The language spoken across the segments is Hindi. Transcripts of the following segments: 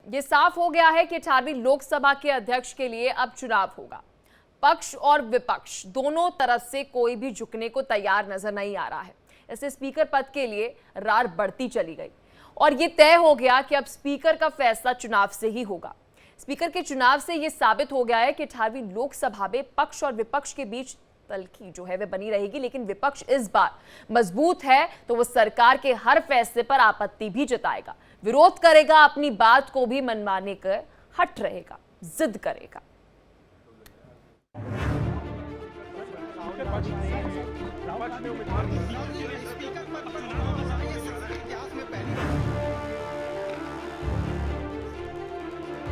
ये साफ हो गया है कि 18वीं लोकसभा के अध्यक्ष के लिए अब चुनाव होगा। पक्ष और विपक्ष दोनों तरफ से कोई भी झुकने को तैयार नजर नहीं आ रहा है। इससे स्पीकर पद के लिए रार बढ़ती चली गई और ये तय हो गया कि अब स्पीकर का फैसला चुनाव से ही होगा। स्पीकर के चुनाव से यह साबित हो गया है कि 18वीं लोकसभा में पक्ष और विपक्ष के बीच तल्खी जो है वह बनी रहेगी, लेकिन विपक्ष इस बार मजबूत है तो वो सरकार के हर फैसले पर आपत्ति भी जताएगा, विरोध करेगा, अपनी बात को भी मनमाने कर हट रहेगा, जिद करेगा।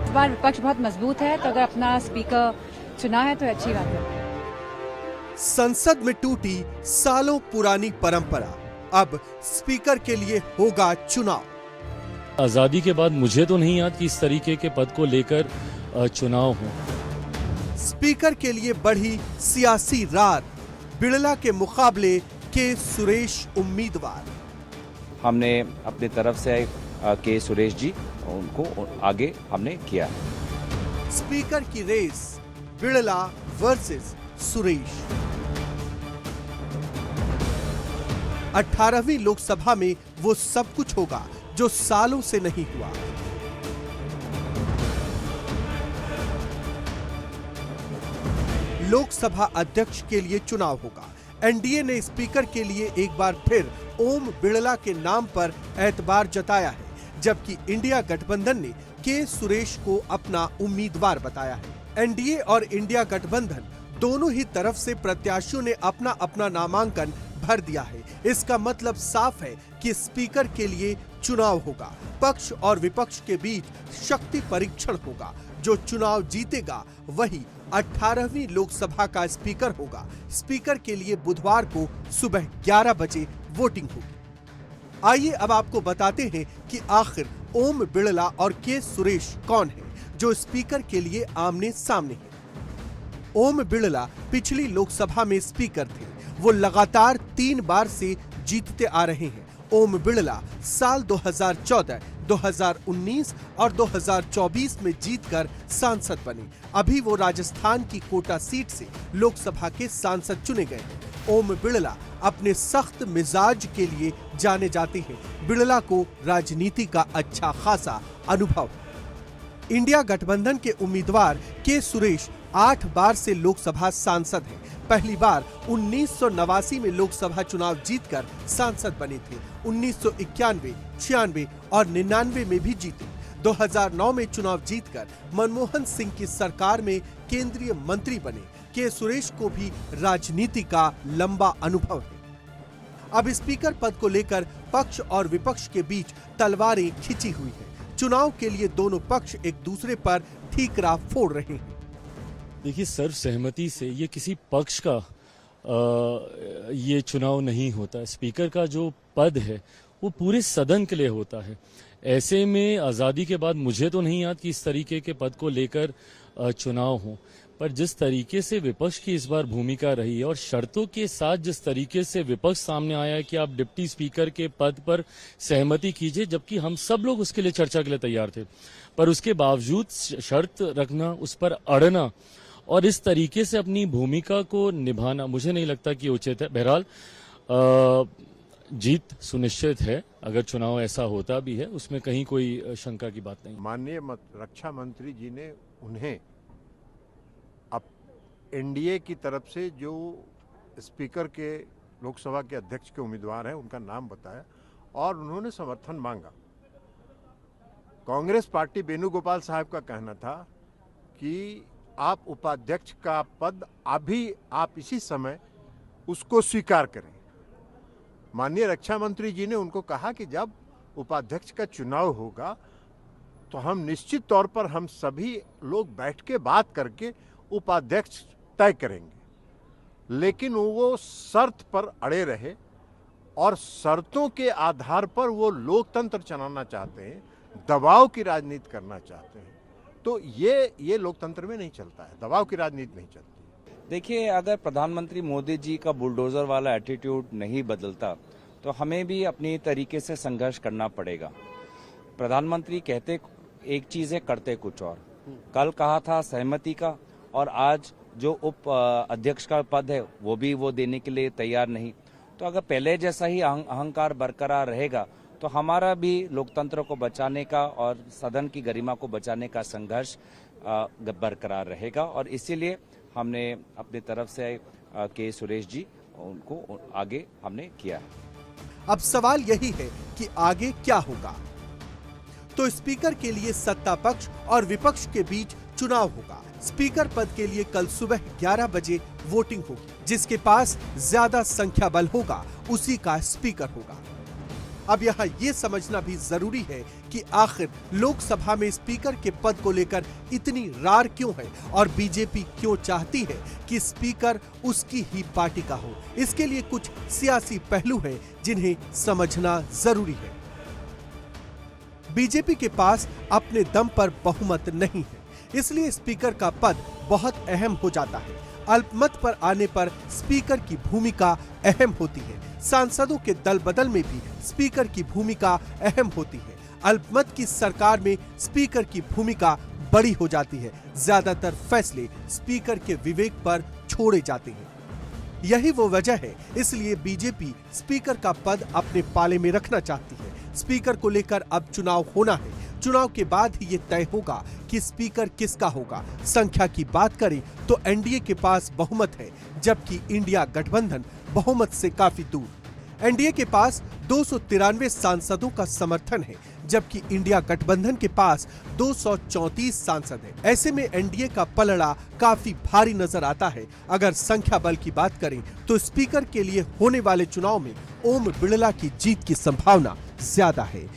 इस बार विपक्ष बहुत मजबूत है, तो अगर अपना स्पीकर चुना है तो अच्छी बात है। संसद में टूटी सालों पुरानी परंपरा, अब स्पीकर के लिए होगा चुनाव। आजादी के बाद मुझे तो नहीं याद कि इस तरीके के पद को लेकर चुनाव हो। स्पीकर के लिए बढ़ी सियासी रार, बिड़ला के मुकाबले के सुरेश उम्मीदवार। हमने अपनी तरफ से के सुरेश जी उनको आगे हमने किया। स्पीकर की रेस बिड़ला वर्सेस सुरेश। 18वीं लोकसभा में वो सब कुछ होगा जो सालों से नहीं हुआ। लोकसभा अध्यक्ष के लिए चुनाव होगा। एनडीए ने स्पीकर के लिए एक बार फिर ओम बिड़ला के नाम पर एतबार जताया है, जबकि इंडिया गठबंधन ने के सुरेश को अपना उम्मीदवार बताया है। एनडीए और इंडिया गठबंधन दोनों ही तरफ से प्रत्याशियों ने अपना अपना नामांकन भर दिया है। इसका मतलब साफ है कि स्पीकर के लिए चुनाव होगा। पक्ष और विपक्ष के बीच शक्ति परीक्षण होगा। जो चुनाव जीतेगा वही 18वीं लोकसभा का स्पीकर होगा। स्पीकर के लिए बुधवार को सुबह 11 बजे वोटिंग होगी। आइए अब आपको बताते हैं कि आखिर ओम बिड़ला और के सुरेश कौन है जो स्पीकर के लिए आमने सामने है। ओम बिड़ला पिछली लोकसभा में स्पीकर थे। वो लगातार 3 बार से जीतते आ रहे हैं। ओम बिड़ला साल 2014, 2019 और 2024 में जीतकर सांसद बने। अभी वो राजस्थान की कोटा सीट से लोकसभा के सांसद चुने गए हैं। ओम बिड़ला अपने सख्त मिजाज के लिए जाने जाते हैं। बिड़ला को राजनीति का अच्छा खासा अनुभव है। इंडिया गठबंधन के उम्मीदवार के सुरेश 8 बार से लोकसभा सांसद हैं। पहली बार 1989 में लोकसभा चुनाव जीतकर सांसद बने थे। 1991, 96 और 99 में भी जीते। 2009 में चुनाव जीतकर मनमोहन सिंह की सरकार में केंद्रीय मंत्री बने। के सुरेश को भी राजनीति का लंबा अनुभव है। अब स्पीकर पद को लेकर पक्ष और विपक्ष के बीच तलवारें खिंची हुई हैं। चुनाव के लिए दोनों पक्ष एक दूसरे पर ठीकरा फोड़ रहे हैं। देखिए, सर्वसहमति से ये किसी पक्ष का ये चुनाव नहीं होता। स्पीकर का जो पद है वो पूरे सदन के लिए होता है। ऐसे में आज़ादी के बाद मुझे तो नहीं याद कि इस तरीके के पद को लेकर चुनाव हो, पर जिस तरीके से विपक्ष की इस बार भूमिका रही है और शर्तों के साथ जिस तरीके से विपक्ष सामने आया है कि आप डिप्टी स्पीकर के पद पर सहमति कीजिए, जबकि हम सब लोग उसके लिए चर्चा के लिए तैयार थे, पर उसके बावजूद शर्त रखना, उस पर अड़ना और इस तरीके से अपनी भूमिका को निभाना मुझे नहीं लगता कि उचित है। बहरहाल जीत सुनिश्चित है। अगर चुनाव ऐसा होता भी है उसमें कहीं कोई शंका की बात नहीं। माननीय रक्षा मंत्री जी ने उन्हें अब एनडीए की तरफ से जो स्पीकर के लोकसभा के अध्यक्ष के उम्मीदवार हैं उनका नाम बताया और उन्होंने समर्थन मांगा। कांग्रेस पार्टी वेणुगोपाल साहब का कहना था कि आप उपाध्यक्ष का पद अभी आप इसी समय उसको स्वीकार करें। माननीय रक्षा मंत्री जी ने उनको कहा कि जब उपाध्यक्ष का चुनाव होगा तो हम निश्चित तौर पर हम सभी लोग बैठ के बात करके उपाध्यक्ष तय करेंगे, लेकिन वो शर्त पर अड़े रहे और शर्तों के आधार पर वो लोकतंत्र चलाना चाहते हैं, दबाव की राजनीति करना चाहते हैं। तो ये लोकतंत्र में नहीं चलता है, दबाव की राजनीति नहीं चलती। देखिए, अगर प्रधानमंत्री मोदी जी का बुलडोजर वाला एटीट्यूड नहीं बदलता तो हमें भी अपनी तरीके से संघर्ष करना पड़ेगा। प्रधानमंत्री कहते एक चीज है, करते कुछ और। कल कहा था सहमति का, और आज जो उप अध्यक्ष का पद है वो देने के लिए तैयार नहीं। तो अगर पहले जैसा ही अहंकार बरकरार रहेगा तो हमारा भी लोकतंत्र को बचाने का और सदन की गरिमा को बचाने का संघर्ष बरकरार रहेगा। और इसीलिए हमने अपनी तरफ से के सुरेश जी उनको आगे हमने किया। अब सवाल यही है कि आगे क्या होगा। तो स्पीकर के लिए सत्ता पक्ष और विपक्ष के बीच चुनाव होगा। स्पीकर पद के लिए कल सुबह 11 बजे वोटिंग होगी। जिसके पास ज्यादा संख्या बल होगा उसी का स्पीकर होगा। अब यहाँ ये समझना भी जरूरी है कि आखिर लोकसभा में स्पीकर के पद को लेकर इतनी रार क्यों है और बीजेपी क्यों चाहती है कि स्पीकर उसकी ही पार्टी का हो। इसके लिए कुछ सियासी पहलू हैं जिन्हें समझना जरूरी है। बीजेपी के पास अपने दम पर बहुमत नहीं है, इसलिए स्पीकर का पद बहुत अहम हो जाता है। अल्पमत पर आने पर स्पीकर की भूमिका अहम होती है। सांसदों के दल बदल में भी स्पीकर की भूमिका अहम होती है। अल्पमत की सरकार में स्पीकर की भूमिका बड़ी हो जाती है। ज्यादातर फैसले स्पीकर के विवेक पर छोड़े जाते हैं। यही वो वजह है, इसलिए बीजेपी स्पीकर का पद अपने पाले में रखना चाहती है। स्पीकर को लेकर अब चुनाव होना है। चुनाव के बाद ही ये तय होगा कि स्पीकर किसका होगा। संख्या की बात करें तो एनडीए के पास बहुमत है, जबकि इंडिया गठबंधन बहुमत से काफी दूर। एनडीए के पास 293 सांसदों का समर्थन है, जबकि इंडिया गठबंधन के पास 234 सांसद हैं। ऐसे में एनडीए का पलड़ा काफी भारी नजर आता है। अगर संख्या बल की बात करें तो स्पीकर के लिए होने वाले चुनाव में ओम बिड़ला की जीत की संभावना ज्यादा है।